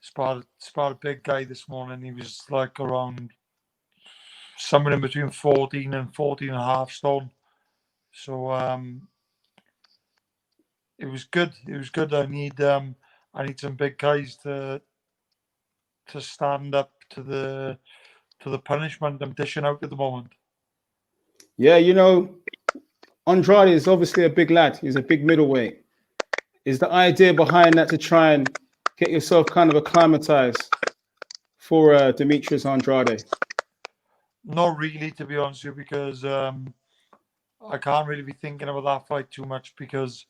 Sparred a big guy this morning. He was like around somewhere in between 14 and 14 and a half stone. So it was good. It was good. I need some big guys to stand up to the punishment I'm dishing out at the moment. Yeah, Andrade is obviously a big lad. He's a big middleweight. Is the idea behind that to try and get yourself kind of acclimatized for Demetrius Andrade? Not really, to be honest with you, because I can't really be thinking about that fight too much because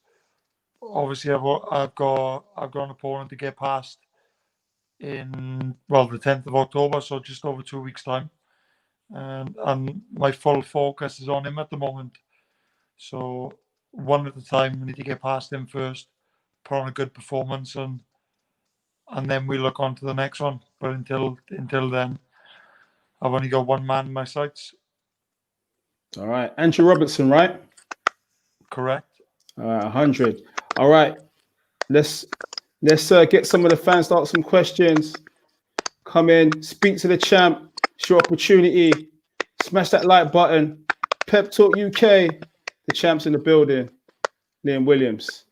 obviously I've got an opponent to get past in the 10th of October, so just over 2 weeks time, and my full focus is on him at the moment. So one at a time, we need to get past him first, put on a good performance, and then we look on to the next one. But until then, I've only got one man in my sights. All right, Andrew Robertson, right? Correct. All right, 100. All right, let's get some of the fans to ask some questions. Come in, speak to the champ. It's your opportunity. Smash that like button. Pep Talk UK. The champ's in the building. Liam Williams.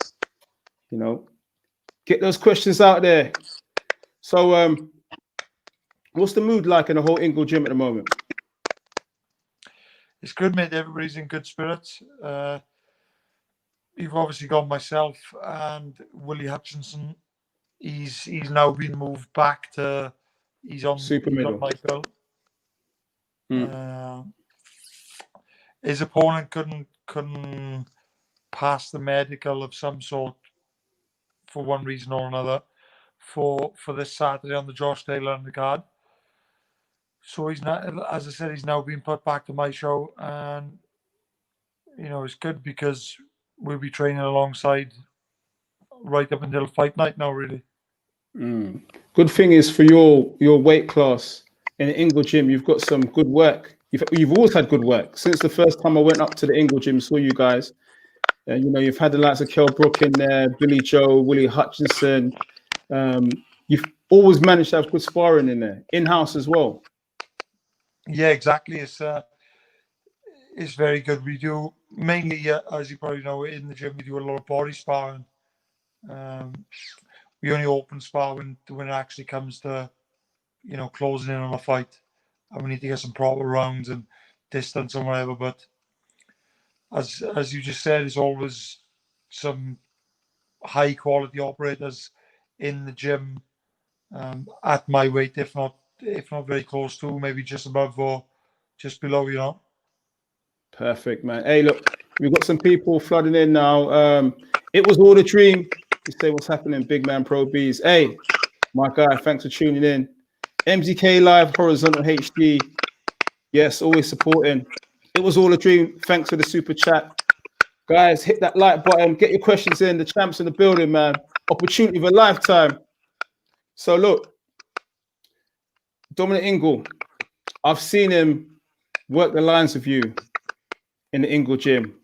Get those questions out there. So, what's the mood like in the whole Ingle gym at the moment? It's good, mate. Everybody's in good spirits. You've obviously got myself and Willie Hutchinson. He's now been moved back to. He's on Super middle. My belt. His opponent couldn't pass the medical of some sort for one reason or another for this Saturday on the Josh Taylor undercard. So he's not, as I said, he's now been put back to my show, and it's good because we'll be training alongside right up until fight night now, really. Good thing is for your weight class in the Ingle gym, you've got some good work. You've always had good work since the first time I went up to the Ingle gym, saw you guys. You've had the likes of Kell Brook in there, Billy Joe, Willie Hutchinson. You've always managed to have good sparring in there, in-house as well. Yeah, exactly. It's very good. We do mainly, as you probably know, in the gym we do a lot of body sparring. We only open spar when it actually comes to, closing in on a fight, and we need to get some proper rounds and distance and whatever. But as you just said, it's always some high quality operators in the gym at my weight, if not very close to, maybe just above or just below. Perfect, man. Hey, look, we've got some people flooding in now. It was all a dream. You say what's happening, Big Man Pro Beez. Hey, my guy, thanks for tuning in. MZK Live, Horizontal HD. Yes, always supporting. It was all a dream. Thanks for the super chat. Guys, hit that like button. Get your questions in. The champ's in the building, man. Opportunity of a lifetime. So look, Dominic Ingle, I've seen him work the lines with you in the Ingle gym.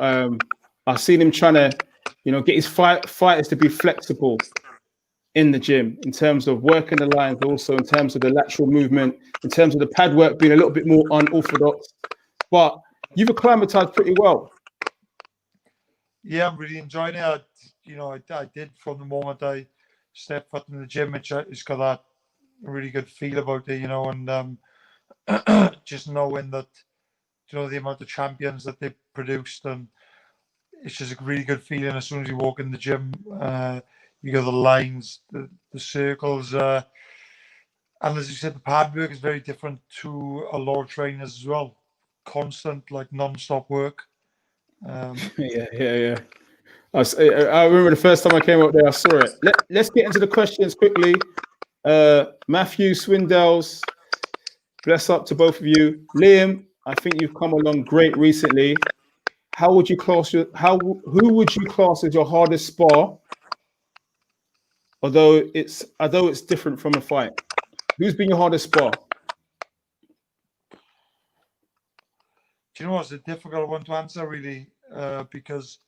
I've seen him trying to, get his fighters to be flexible in the gym in terms of working the lines, also in terms of the lateral movement, in terms of the pad work being a little bit more unorthodox. But you've acclimatized pretty well. Yeah, I'm really enjoying it. I did from the moment I stepped foot in the gym. It's got that really good feel about it, and just knowing that, the amount of champions that they produced, and it's just a really good feeling as soon as you walk in the gym. You got the lines, the circles, and as you said, the pad work is very different to a lot of trainers as well. Constant, like non-stop work. Yeah. I remember the first time I came up there, I saw it. Let's get into the questions quickly. Matthew Swindells, bless up to both of you. Liam, I think you've come along great recently. Who would you class as your hardest spar? Although it's different from a fight. Who's been your hardest spar? Do you know what's a difficult one to answer, really? Because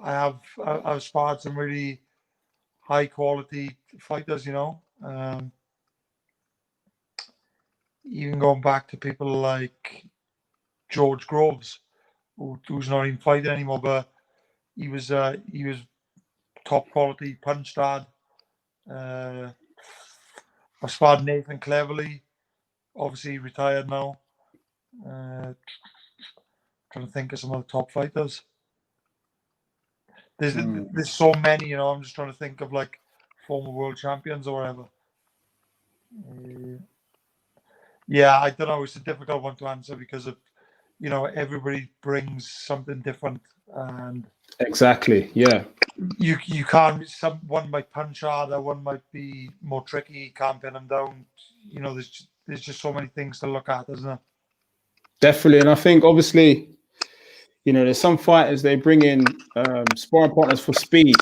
I've sparred some really high quality fighters, Um, Even going back to people like George Groves, who's not even fighting anymore, but he was top quality punch dad. I sparred Nathan Cleverly, obviously retired now. Trying to think of some of the top fighters. There's so many, you know. I'm just trying to think of like former world champions or whatever. Yeah, I don't know. It's a difficult one to answer because of, you know, everybody brings something different, and Exactly. Yeah. you can't. One might punch harder, one might be more tricky. Can't pin them down. You know, there's just so many things to look at, isn't there? Definitely. And I think obviously, you know, there's some fighters they bring in sparring partners for speed,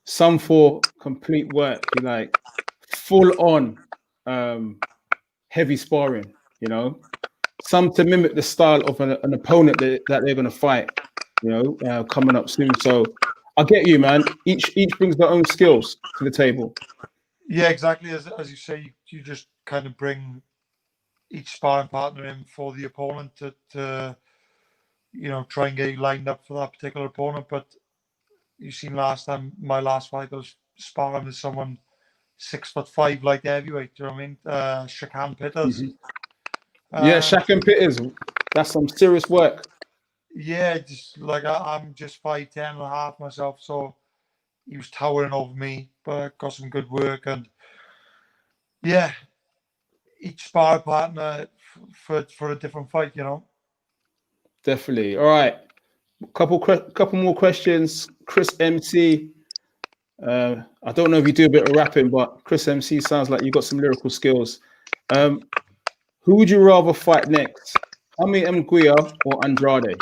some for complete work, like full on heavy sparring, you know, some to mimic the style of an opponent that they're going to fight, you know, coming up soon. So I get you, man. Each brings their own skills to the table. Yeah, exactly. As you say, you just kind of bring each sparring partner in for the opponent to you know, try and get you lined up for that particular opponent. But you seen last time, my last fight, I was sparring with someone 6'5" light heavyweight. Do you know what I mean? Shakan Pitters. Yeah, Shaq and Pitters. That's some serious work. Yeah, just like I'm just 5'10" and a half myself, so he was towering over me, but got some good work. And yeah, each sparring partner for a different fight, you know. Definitely. All right. Couple more questions. Chris MC. I don't know if you do a bit of rapping, but Chris MC sounds like you got some lyrical skills. Who would you rather fight next? Hami Mguia or Andrade?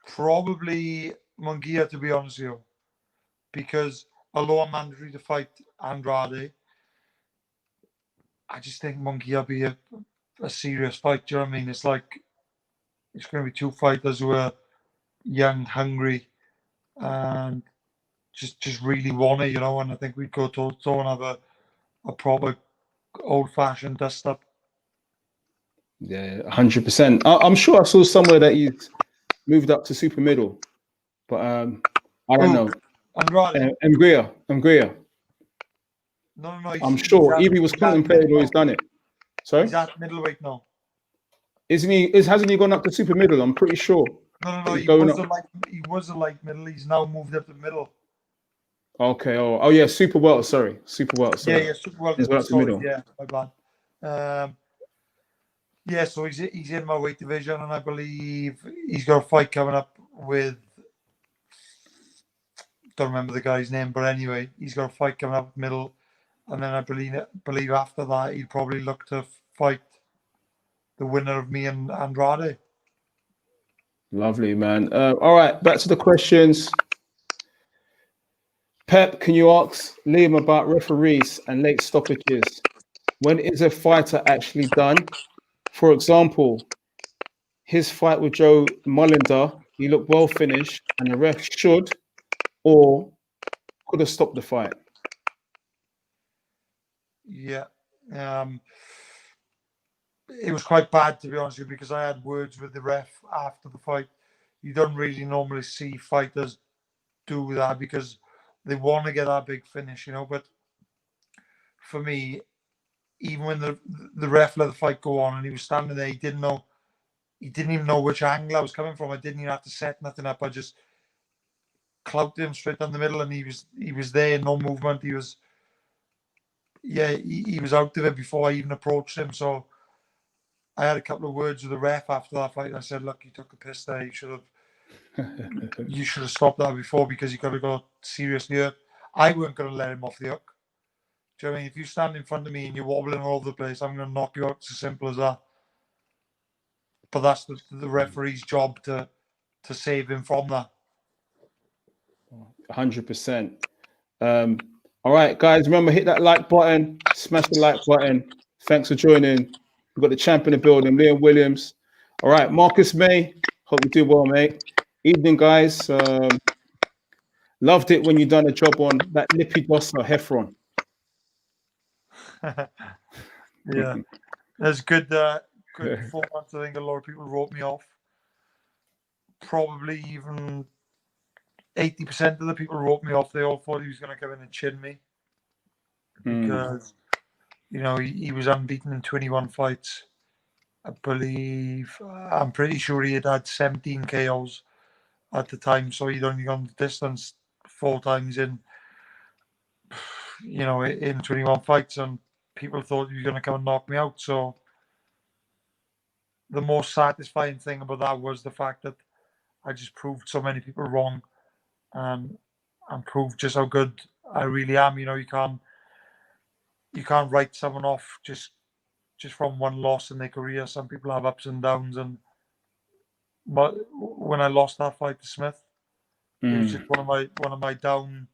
Probably Munguia, to be honest with you, because although I'm mandatory to fight Andrade, I just think Munguia be a serious fight. Do you know what I mean? It's like it's going to be two fighters who are young, hungry, and just really want it, you know. And I think we'd go toe to toe and have a proper old fashioned dust up. Yeah, 100%. I'm sure I saw somewhere that he's moved up to super middle, but I don't know. Andrade. Mguia. No. I'm sure either he was contemplated or he's done it. Sorry? He's at middleweight now. Isn't he? Hasn't he gone up to super middle? I'm pretty sure. No. He's He was a light middle. He's now moved up to middle. Okay. Oh yeah. Super welter. Sorry. Yeah. Super well. He's gone up to middle. Yeah, my bad. Yeah, so he's in my weight division, and I believe he's got a fight coming up with. Don't remember the guy's name, but anyway, he's got a fight coming up middle, and then I believe after that he'd probably look to fight the winner of me and Andrade. Lovely, man. All right, back to the questions. Pep, can you ask Liam about referees and late stoppages? When is a fighter actually done? For example, his fight with Joe Mullender, he looked well finished, and the ref should or could have stopped the fight. Yeah. It was quite bad, to be honest with you, because I had words with the ref after the fight. You don't really normally see fighters do that because they want to get that big finish, you know. But for me, even when the ref let the fight go on and he was standing there, he didn't even know which angle I was coming from. I didn't even have to set nothing up. I just clouted him straight down the middle, and he was there, no movement. He was out of it before I even approached him. So I had a couple of words with the ref after that fight. I said, "Look, you took the piss there. You should have stopped that before because you could have got seriously hurt. I weren't going to let him off the hook. Do you know what I mean? If you stand in front of me and you're wobbling all over the place, I'm going to knock you out. It's as simple as that. But that's the referee's job to save him from that." 100%. All right, guys, remember, hit that like button, smash the like button. Thanks for joining. We've got the champ in the building, Liam Williams. All right, Marcus May, hope you do well, mate. Evening, guys. Loved it when you done a job on that Lippy Dossa Heffron. Yeah, there's good performance. I think a lot of people wrote me off. Probably even 80% of the people wrote me off. They all thought he was going to come in and chin me because he was unbeaten in 21 fights. I believe I'm pretty sure he had 17 KOs at the time, so he'd only gone the distance 4 times in 21 fights, and people thought he was going to come and knock me out. So the most satisfying thing about that was the fact that I just proved so many people wrong, and proved just how good I really am. You can't write someone off just from one loss in their career. Some people have ups and downs, but when I lost that fight to Smith, it was just one of my down.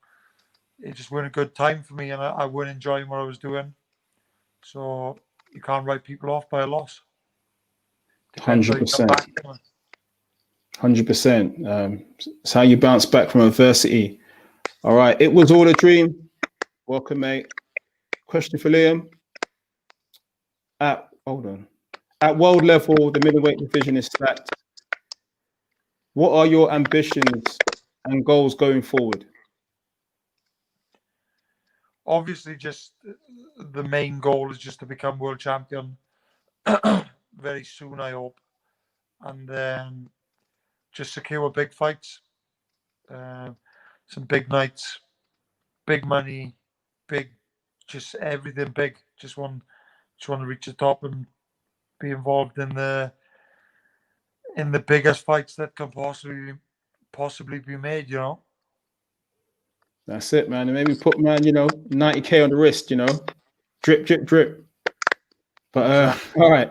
It just weren't a good time for me, and I weren't enjoying what I was doing. So you can't write people off by a loss. Depends how you come 100%. back. 100%. It's how you bounce back from adversity. All right. It was all a dream. Welcome, mate. Question for Liam. At world level, the middleweight division is stacked. What are your ambitions and goals going forward? Obviously, just the main goal is just to become world champion very soon, I hope, and then just secure big fights, some big nights, big money, just everything big. Just want to reach the top and be involved in the biggest fights that can possibly be made. That's it, man. And maybe put, man, 90K on the wrist, drip, drip, drip. But Exactly.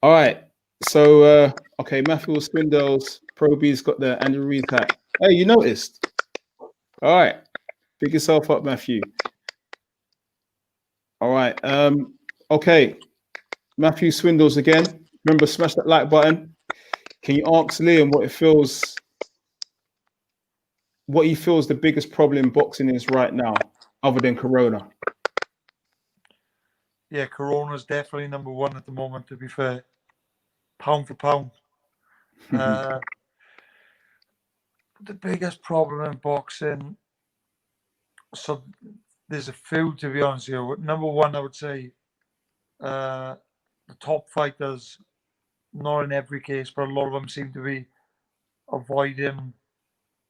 all right. So okay, Matthew Swindell's Pro Beez got the Andy Reid hat. Hey, you noticed? All right, pick yourself up, Matthew. All right. Okay, Matthew Swindles again. Remember, smash that like button. Can you ask Liam what he feels the biggest problem in boxing is right now, other than Corona? Yeah, Corona's definitely number one at the moment, to be fair. Pound for pound. The biggest problem in boxing, so there's a few, to be honest with you. Number one, I would say the top fighters, not in every case, but a lot of them seem to be avoiding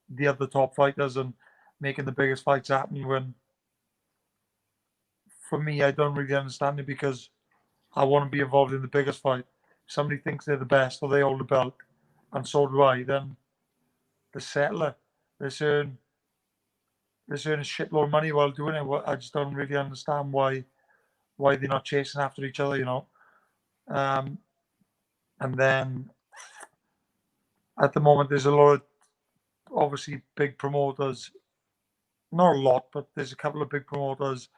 the other top fighters and making the biggest fights happen, when for me, I don't really understand it, because I want to be involved in the biggest fight. If somebody thinks they're the best or they hold the belt, and so do I, then the settler, they earn a shitload of money while doing it. I just don't really understand why they're not chasing after each other, And then at the moment, there's a lot of obviously big promoters. Not a lot, but there's a couple of big promoters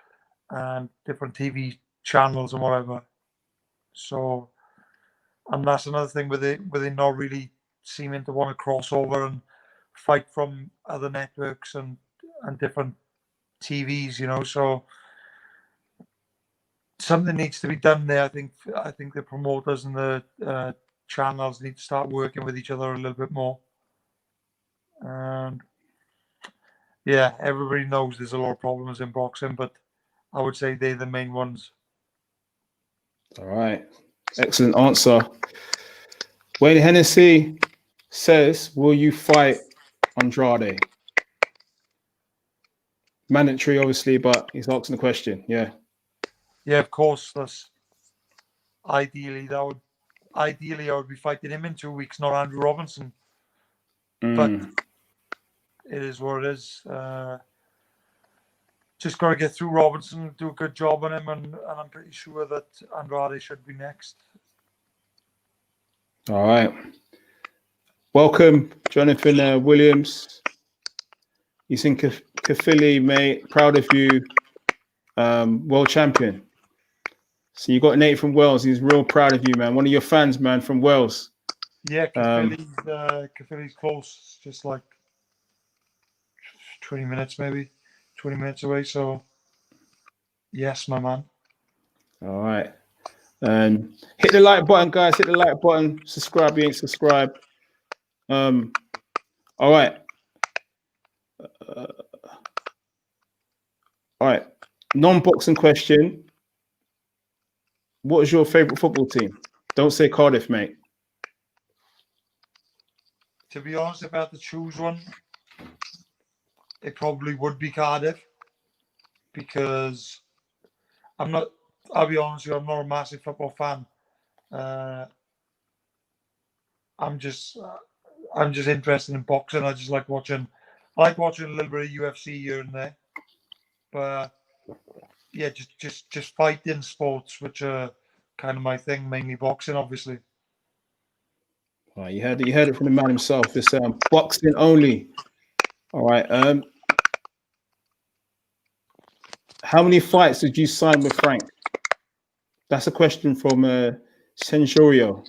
and different TV channels and whatever. So, and that's another thing where they not really seeming to want to cross over and fight from other networks and different TVs, So something needs to be done there. I think the promoters and the channels need to start working with each other a little bit more. And yeah, everybody knows there's a lot of problems in boxing, but I would say they're the main ones. All right. Excellent answer. Wayne Hennessy says, will you fight Andrade? Mandatory, obviously, but he's asking the question. Yeah. Yeah, of course. Ideally, I would be fighting him in 2 weeks, not Andrew Robinson. But it is what it is. Just got to get through Robinson, do a good job on him, and I'm pretty sure that Andrade should be next. All right. Welcome, Jonathan Williams. He's in Kafili, mate. Proud of you. World champion. So you got Nate from Wales. He's real proud of you, man. One of your fans, man, from Wales. Yeah, Kafili's close. Just like 20 minutes maybe, 20 minutes away. So yes, my man. All right. Hit the like button, guys. Hit the like button. Subscribe if you ain't subscribed. All right. All right. Non-boxing question. What is your favorite football team? Don't say Cardiff, mate. To be honest, if I had to choose one, it probably would be Cardiff, because I'll be honest with you, I'm not a massive football fan. I'm just interested in boxing. I like watching a little bit of UFC here and there. But yeah, just fighting sports, which are kind of my thing, mainly boxing, obviously. All right, you heard it from the man himself. It's boxing only. All right. How many fights did you sign with Frank? That's a question from Sensorio.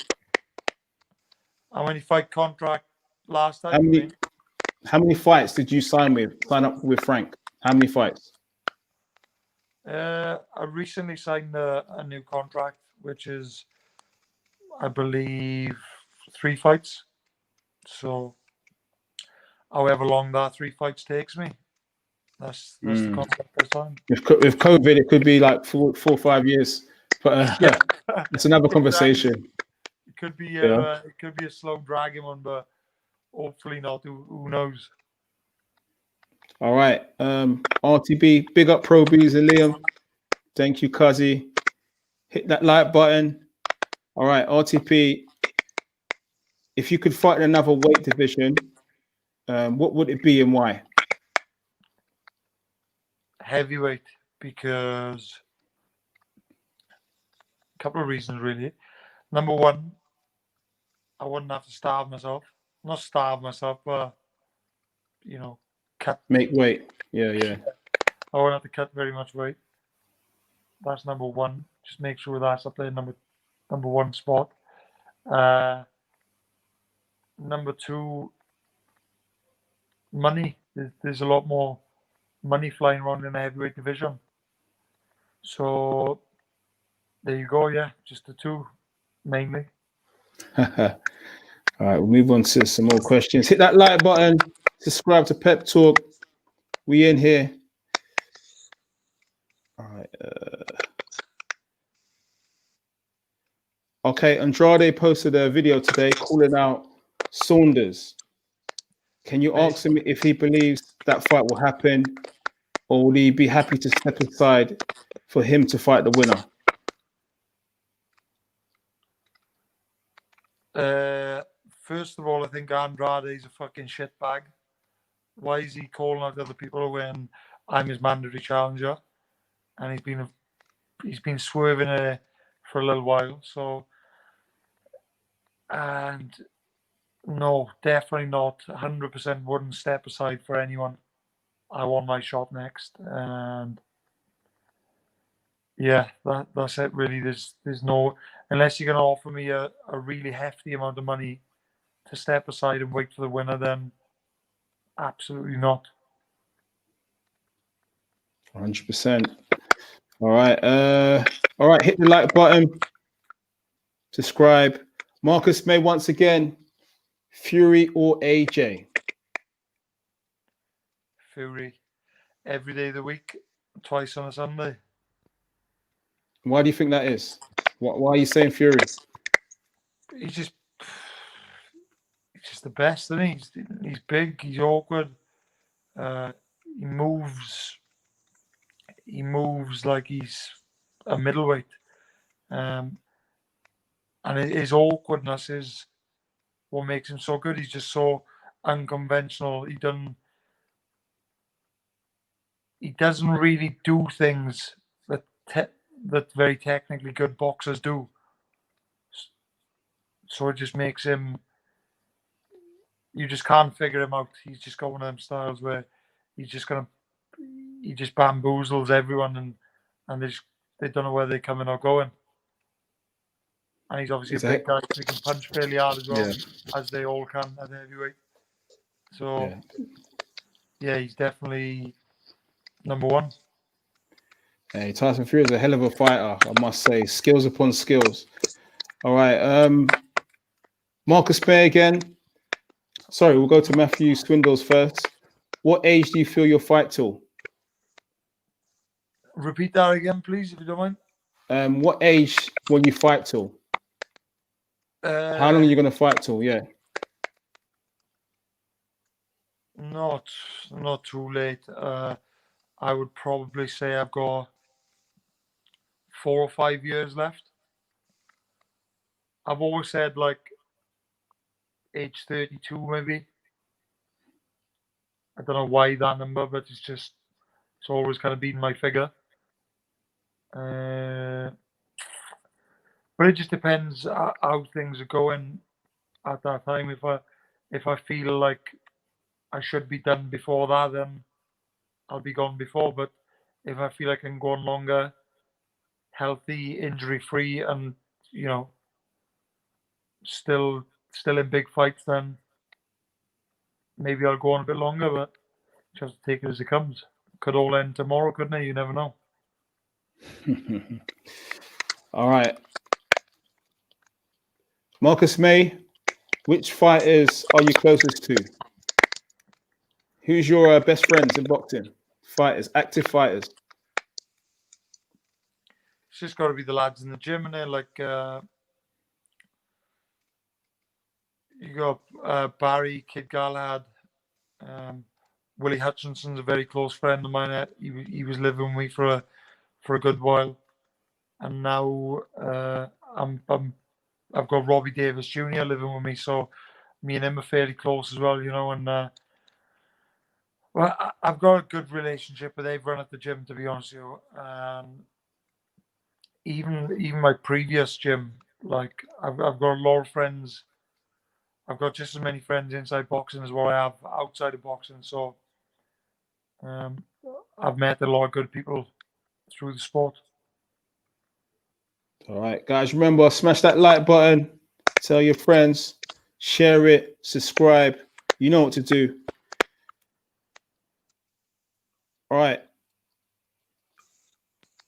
How many fight contract last time? How many fights did you sign up with Frank? How many fights? I recently signed a new contract, which is, I believe, 3 fights. So however long that 3 fights takes me, that's the contract I signed. With COVID, it could be like 4 or 5 years, but yeah, it's another conversation. It could be a slow dragging one, but hopefully not. Who knows? All right, RTB, big up Pro Beez and Liam. Thank you, Cuzzy. Hit that like button. All right, RTP. If you could fight in another weight division, what would it be and why? Heavyweight, because a couple of reasons really. Number one, I wouldn't have to starve myself. Not starve myself, but make weight. Yeah. I won't have to cut very much weight. That's number one. Just make sure that's up there, number one spot. Number two, money. There's a lot more money flying around in the heavyweight division. So there you go. Yeah, just the two mainly. All right, we'll move on to some more questions. Hit that like button. Subscribe to Pep Talk. We in here. All right. Okay, Andrade posted a video today calling out Saunders. Can you ask him if he believes that fight will happen, or will he be happy to step aside for him to fight the winner? First of all, I think Andrade is a fucking shitbag. Why is he calling out other people when I'm his mandatory challenger? And he's been swerving for a little while. So, and no, definitely not. 100% wouldn't step aside for anyone. I want my shot next, and yeah, that's it. Really, there's no, unless you're gonna offer me a really hefty amount of money to step aside and wait for the winner, then absolutely not. 100%. All right. All right. Hit the like button. Subscribe. Marcus May once again. Fury or AJ? Fury. Every day of the week, twice on a Sunday. Why do you think that is? Why are you saying Fury? He's just the best, isn't he? He's big. He's awkward. He moves like he's a middleweight. And his awkwardness is what makes him so good. He's just so unconventional. He doesn't really do things that very technically good boxers do. So it just makes him, you just can't figure him out. He's just got one of them styles where he just bamboozles everyone, and they don't know where they're coming or going. And he's obviously a big guy, so he can punch fairly hard as well, as they all can at heavyweight. So yeah, he's definitely number one. Hey, Tyson Fury is a hell of a fighter, I must say. Skills upon skills. All right. Marcus May again. Sorry, we'll go to Matthew Swindles first. What age do you feel you'll fight till? Repeat that again, please, if you don't mind. What age will you fight till? How long are you going to fight till? Yeah. Not too late. I would probably say I've got 4 or 5 years left. I've always said like age 32, maybe. I don't know why that number, but it's always kind of been my figure. But it just depends how things are going at that time. If I feel like I should be done before that, then I'll be gone before. But if I feel like I can go on longer, healthy, injury free, and you know, still in big fights, then maybe I'll go on a bit longer. But just take it as it comes. Could all end tomorrow, couldn't it? You never know. All right. Marcus May, which fighters are you closest to? Who's your best friends in boxing? Fighters, active fighters. It's just got to be the lads in the gym, and they're like you got Barry, Kid Galahad, Willie Hutchinson's a very close friend of mine. He was living with me for a good while, and now I've got Robbie Davis Jr. living with me, so me and him are fairly close as well, you know. And well, I've got a good relationship with everyone at the gym, to be honest with you. Even my previous gym, like I've got a lot of friends. I've got just as many friends inside boxing as what I have outside of boxing. So I've met a lot of good people through the sport. All right, guys, remember, smash that like button, tell your friends, share it, subscribe. You know what to do. All right.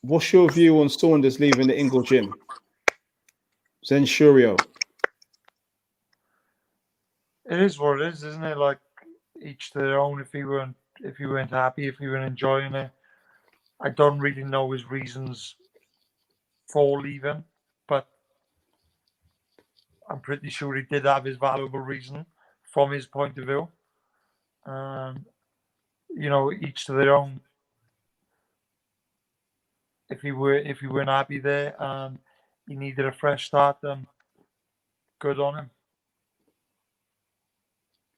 What's your view on Saunders leaving the Ingle gym? Zen Shurio. It is what it is, isn't it? Like each to their own. If you weren't happy, if you weren't enjoying it, I don't really know his reasons for leaving, but I'm pretty sure he did have his valuable reason from his point of view. You know, each to their own. If you weren't happy there and he needed a fresh start, then good on him.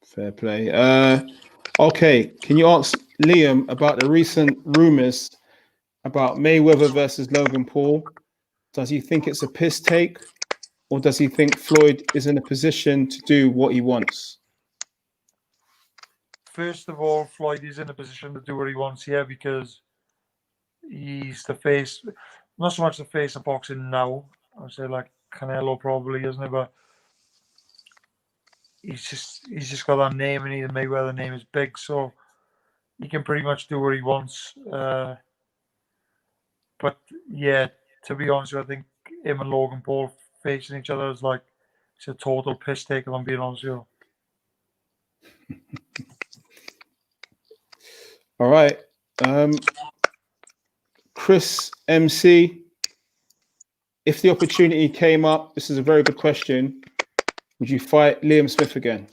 Fair play. Okay, can you ask Liam about the recent rumors about Mayweather versus Logan Paul? Does he think it's a piss take, or does he think Floyd is in a position to do what he wants? First of all, Floyd is in a position to do what he wants here because he's the face, not so much the face of boxing now. I'd say like Canelo probably, isn't it? But he's just got that name, and the Mayweather name is big, so he can pretty much do what he wants. But yeah, to be honest with you, I think him and Logan Paul facing each other is like it's a total piss take, if I'm being honest with you. All right. Chris MC, if the opportunity came up, this is a very good question. Would you fight Liam Smith again?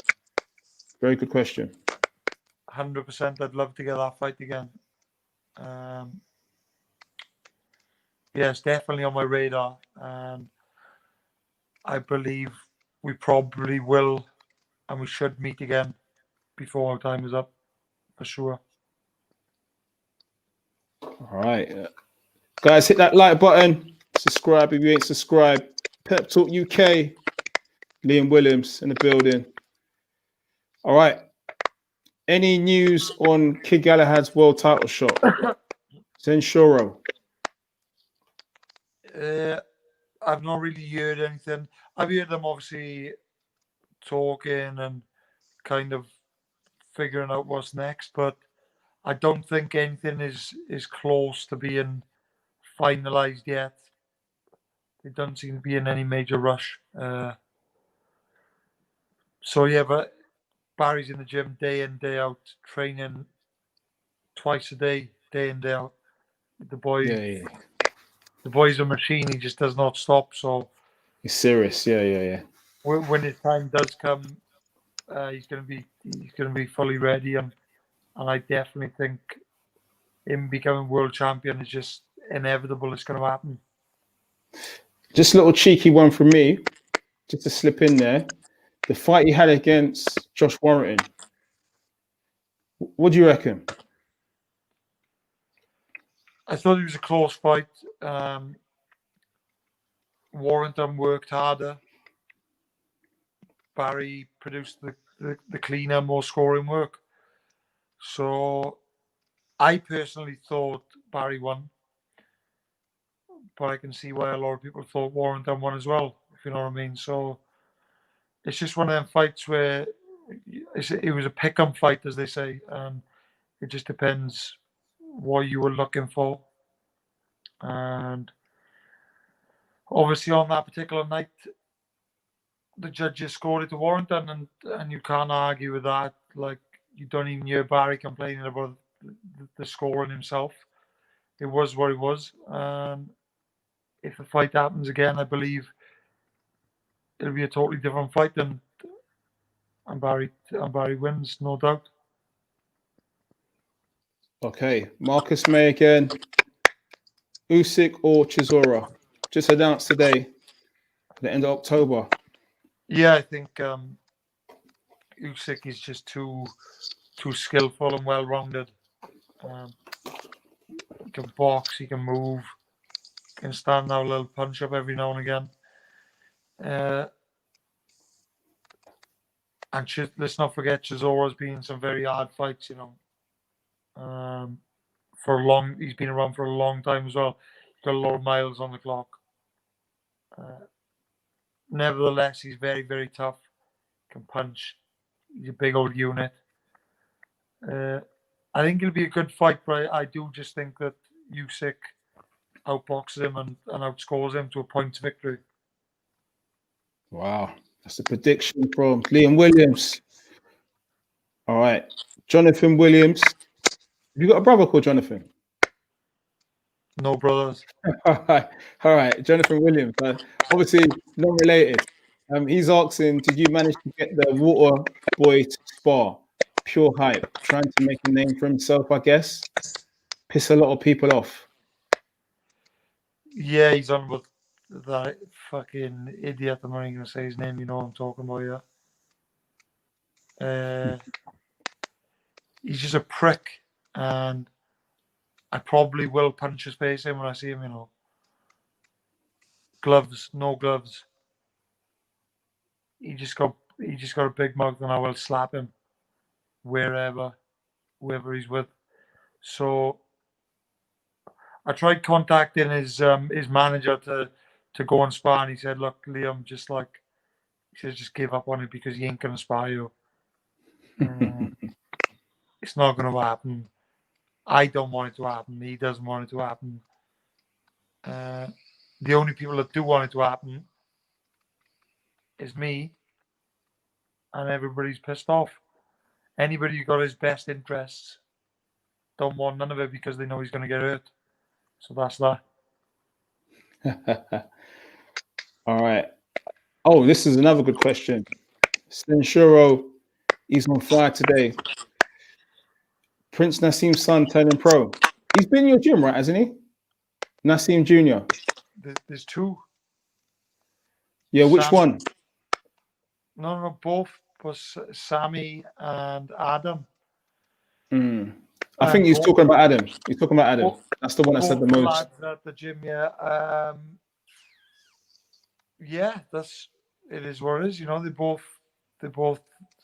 Very good question. 100%. I'd love to get that fight again. Yeah, it's definitely on my radar, and I believe we probably will, and we should meet again before our time is up, for sure. All right. Guys, hit that like button. Subscribe if you ain't subscribed. Pep Talk UK. Liam Williams in the building. All right. Any news on Kid Galahad's world title shot? Zenshoro. I've not really heard anything. I've heard them obviously talking and kind of figuring out what's next, but I don't think anything is close to being finalised yet. It doesn't seem to be in any major rush. So yeah, but Barry's in the gym day in, day out, training twice a day, day in, day out. The boy, the boy's a machine. He just does not stop. So he's serious. Yeah. when his time does come, he's gonna be fully ready, and I definitely think him becoming world champion is just inevitable. It's going to happen. Just a little cheeky one from me, just to slip in there. The fight he had against Josh Warrington. What do you reckon? I thought it was a close fight. Warrington worked harder. Barry produced the cleaner, more scoring work. So I personally thought Barry won, but I can see why a lot of people thought Warrington won as well, if you know what I mean. So it's just one of them fights where it was a pick-em fight, as they say. It just depends what you were looking for. And obviously on that particular night, the judges scored it to Warrington, and you can't argue with that. Like, you don't even hear Barry complaining about the scoring himself. It was what it was. If the fight happens again, I believe it'll be a totally different fight, and Barry wins, no doubt. Okay, Marcus May again. Usyk or Chisora? Just announced today, at the end of October. Yeah, I think Usyk is just too skillful and well-rounded. He can box, he can move, can stand out a little punch up every now and again. And let's not forget, Chisora's been in some very hard fights, you know. He's been around for a long time as well. He's got a lot of miles on the clock. Nevertheless, he's very, very tough. Can punch. He's a big old unit. I think it'll be a good fight, but I do just think that Usyk outboxes him and outscores him to a points victory. Wow, that's a prediction from Liam Williams. All right, Jonathan Williams. Have you got a brother called Jonathan? No brothers. All right, Jonathan Williams. Obviously, not related. He's asking, did you manage to get the water boy to spar? Pure hype, trying to make a name for himself, I guess. Piss a lot of people off. Yeah, he's on with that fucking idiot. I'm not even going to say his name. You know what I'm talking about, yeah. He's just a prick, and I probably will punch his face in when I see him, you know. Gloves, no gloves. He just got a big mouth, and I will slap him whoever he's with. So I tried contacting his manager to go and spar, and he said, "Look, Liam, just give up on it because he ain't gonna spar you. It's not gonna happen. I don't want it to happen. He doesn't want it to happen. The only people that do want it to happen is me, and everybody's pissed off. Anybody who got his best interests don't want none of it because they know he's going to get hurt. So that's that. All right. Oh, this is another good question. Senshuro, he's on fire today. Prince Nassim's son turning pro. He's been in your gym, right, hasn't he? Nassim Jr. There's two. Yeah, which one? No, both. Was Sammy and Adam. I think he's talking about Adam. He's talking about Adam. That's the one that said the most. Lads at the gym, yeah. Yeah, it is what it is. You know, they're both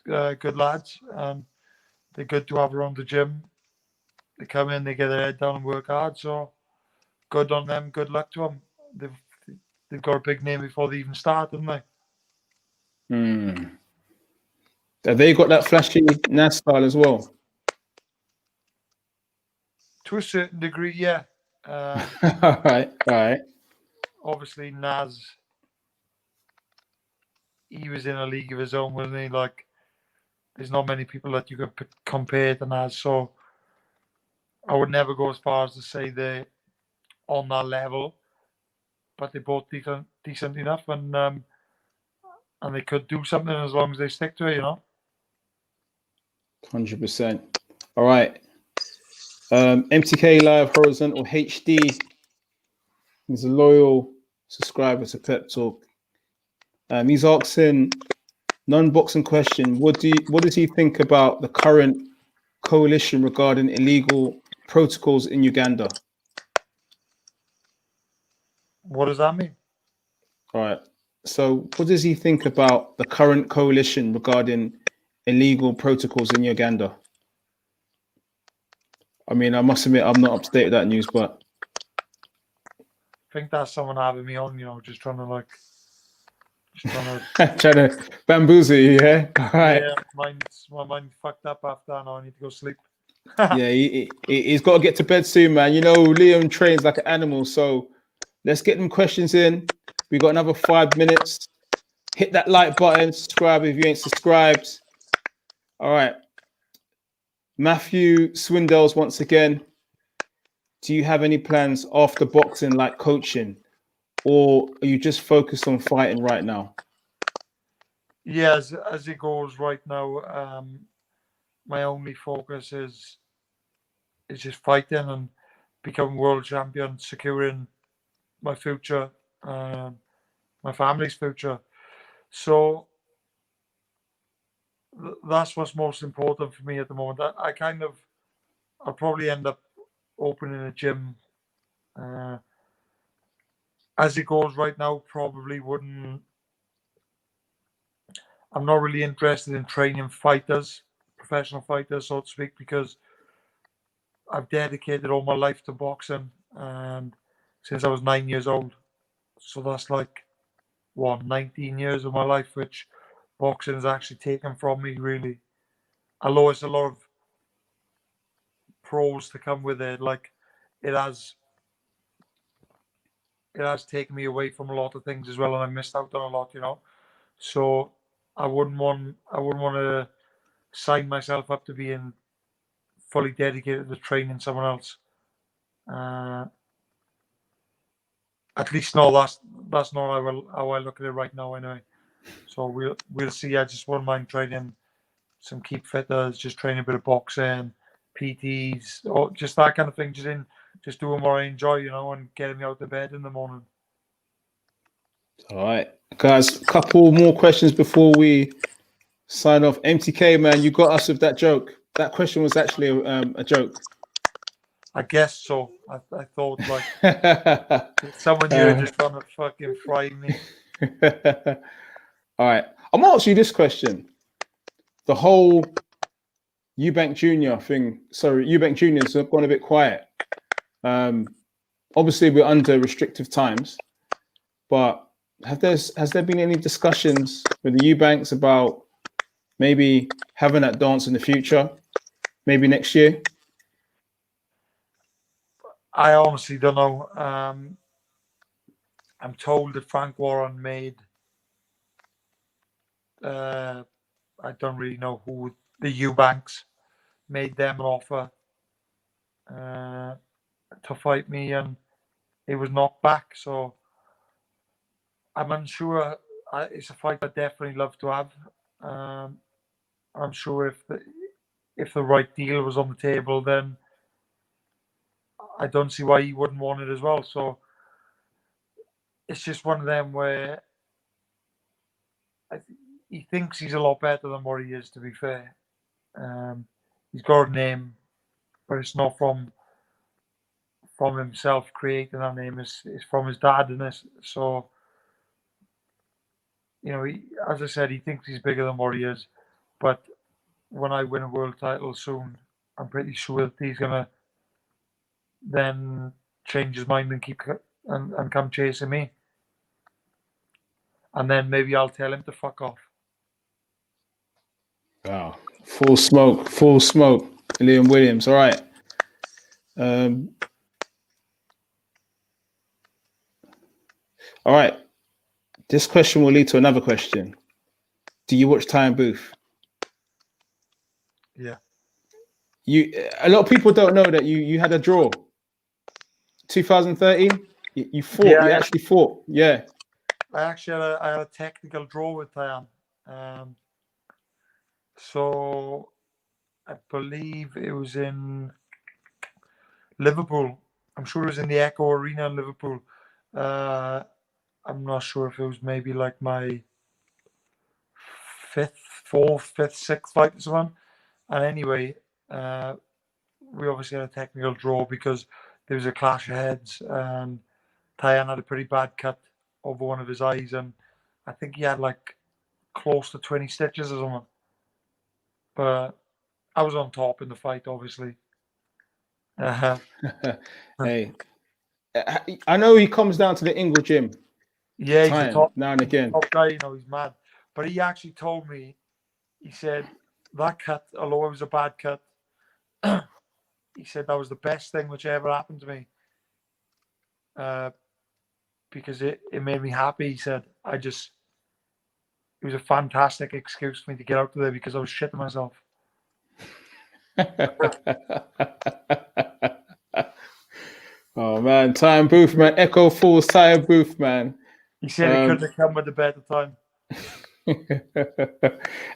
good lads, and they're good to have around the gym. They come in, they get their head down and work hard. So good on them. Good luck to them. They've got a big name before they even start, haven't they? Have they got that flashy Nas style as well? To a certain degree, yeah. All right. Obviously, Naz, he was in a league of his own, wasn't he? Like, there's not many people that you could compare to Naz, so I would never go as far as to say they're on that level, but they're both decent enough, and they could do something as long as they stick to it, you know. 100%. All right. MTK Live Horizontal HD. He's a loyal subscriber to Pep Talk. He's asking non-boxing question. What does he think about the current coalition regarding illegal protocols in Uganda? What does that mean? All right. So what does he think about the current coalition regarding illegal protocols in Uganda? I mean, I must admit, I'm not up to date with that news, but I think that's someone having me on, you know, just trying to trying to bamboozle you, yeah? All right. Yeah, my mind fucked up after that. Now I need to go sleep. Yeah, he's got to get to bed soon, man. You know, Liam trains like an animal, so let's get them questions in. We got another 5 minutes. Hit that like button, subscribe if you ain't subscribed. All right. Matthew Swindells once again. Do you have any plans after boxing, like coaching, or are you just focused on fighting right now? Yeah, as it goes right now, my only focus is just fighting and becoming world champion, securing my future, my family's future. So that's what's most important for me at the moment. I'll probably end up opening a gym. As it goes right now, probably wouldn't. I'm not really interested in training fighters, professional fighters, so to speak, because I've dedicated all my life to boxing, and since I was 9 years old. So that's like 19 years of my life, which boxing has actually taken from me, really. Although it's a lot of pros to come with it, like it has taken me away from a lot of things as well, and I missed out on a lot, you know. So I wouldn't want to sign myself up to being fully dedicated to training someone else. At least no, that's not how I look at it right now anyway. So we'll see. I just wouldn't mind training some keep fitters, just training a bit of boxing, PTs, or just that kind of thing. Just doing what I enjoy, you know, and getting me out of bed in the morning. All right, guys, a couple more questions before we sign off. MTK, man, you got us with that joke. That question was actually a joke. I guess so. I thought like someone here just trying to fucking fry me. All right, I'm gonna ask you this question. The whole Eubank Jr. thing. Sorry, Eubank Jr.'s gone a bit quiet. Obviously, we're under restrictive times, but has there been any discussions with the Eubanks about maybe having that dance in the future, maybe next year? I honestly don't know. I'm told that Frank Warren made. I don't really know who the Eubanks made them an offer to fight me, and it was knocked back. So I'm unsure. It's a fight I definitely love to have. I'm sure if the right deal was on the table, then I don't see why he wouldn't want it as well. So it's just one of them where he thinks he's a lot better than what he is, to be fair. He's got a name, but it's not from himself creating that name. It's from his dad, and this. So, you know, as I said, he thinks he's bigger than what he is. But when I win a world title soon, I'm pretty sure that he's gonna then change his mind and and come chasing me. And then maybe I'll tell him to fuck off. Wow. Full smoke. Liam Williams. All right. All right. This question will lead to another question. Do you watch Ty and Booth? Yeah. A lot of people don't know that you had a draw. 2013. You fought. Yeah, you actually fought. Yeah. I had a technical draw with Tyan. So I believe it was in Liverpool. I'm sure it was in the Echo Arena in Liverpool. I'm not sure if it was maybe like my fifth, sixth fight or something. And anyway, we obviously had a technical draw because there was a clash of heads, and Tyan had a pretty bad cut over one of his eyes, and I think he had like close to 20 stitches or something. But I was on top in the fight, obviously. Hey, I know he comes down to the Ingle gym. Yeah, he's a top, now and again. top guy, he's mad. But he actually told me, he said, that cut, although it was a bad cut, he said that was the best thing which ever happened to me. Because it made me happy. He said, it was a fantastic excuse for me to get out there because I was shitting myself. Oh man, Ty and Booth, man. Echo Falls, Ty and Booth, man. He said it couldn't have come with a better time.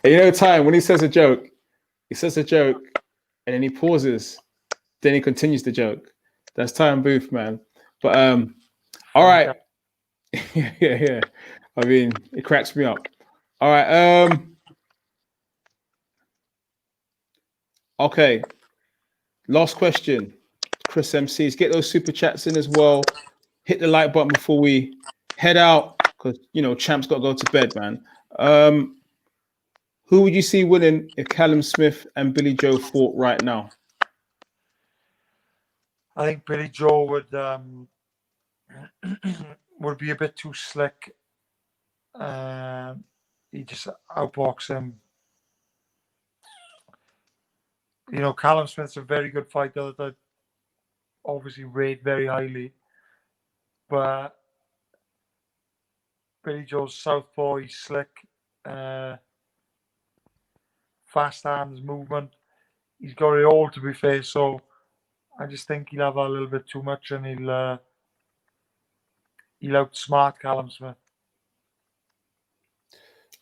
And Ty, when he says a joke, and then he pauses, then he continues the joke. That's Ty and Booth, man. But all right. yeah. I mean, it cracks me up. All right. Okay. Last question. Chris MCs, get those super chats in as well. Hit the like button before we head out, because Champ's got to go to bed, man. Who would you see winning if Callum Smith and Billy Joe fought right now? I think Billy Joe would be a bit too slick. He just outbox him. Callum Smith's a very good fighter that I obviously rate very highly. But Billy Joe's southpaw, he's slick. Fast hands, movement. He's got it all, to be fair. So I just think he'll have a little bit too much, and he'll outsmart Callum Smith.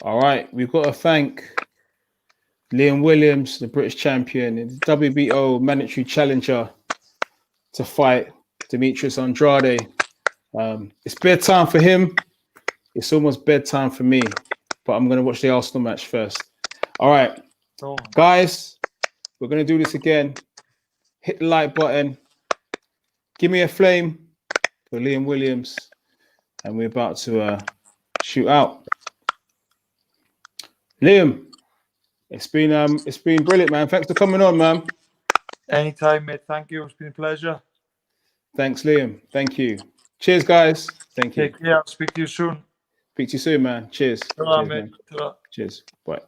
All right, we've got to thank Liam Williams, the British champion, and the WBO mandatory challenger to fight Demetrius Andrade. It's bedtime for him. It's almost bedtime for me, but I'm going to watch the Arsenal match first. All right, guys, we're going to do this again. Hit the like button. Give me a flame for Liam Williams, and we're about to shoot out. Liam, it's been brilliant, man. Thanks for coming on, man. Anytime, mate. Thank you. It's been a pleasure. Thanks, Liam. Thank you. Cheers, guys. Thank you. Take care. I'll speak to you soon. Speak to you soon, man. Cheers. Ta-ra, Cheers, mate. man. Ta-ra. Cheers. Bye.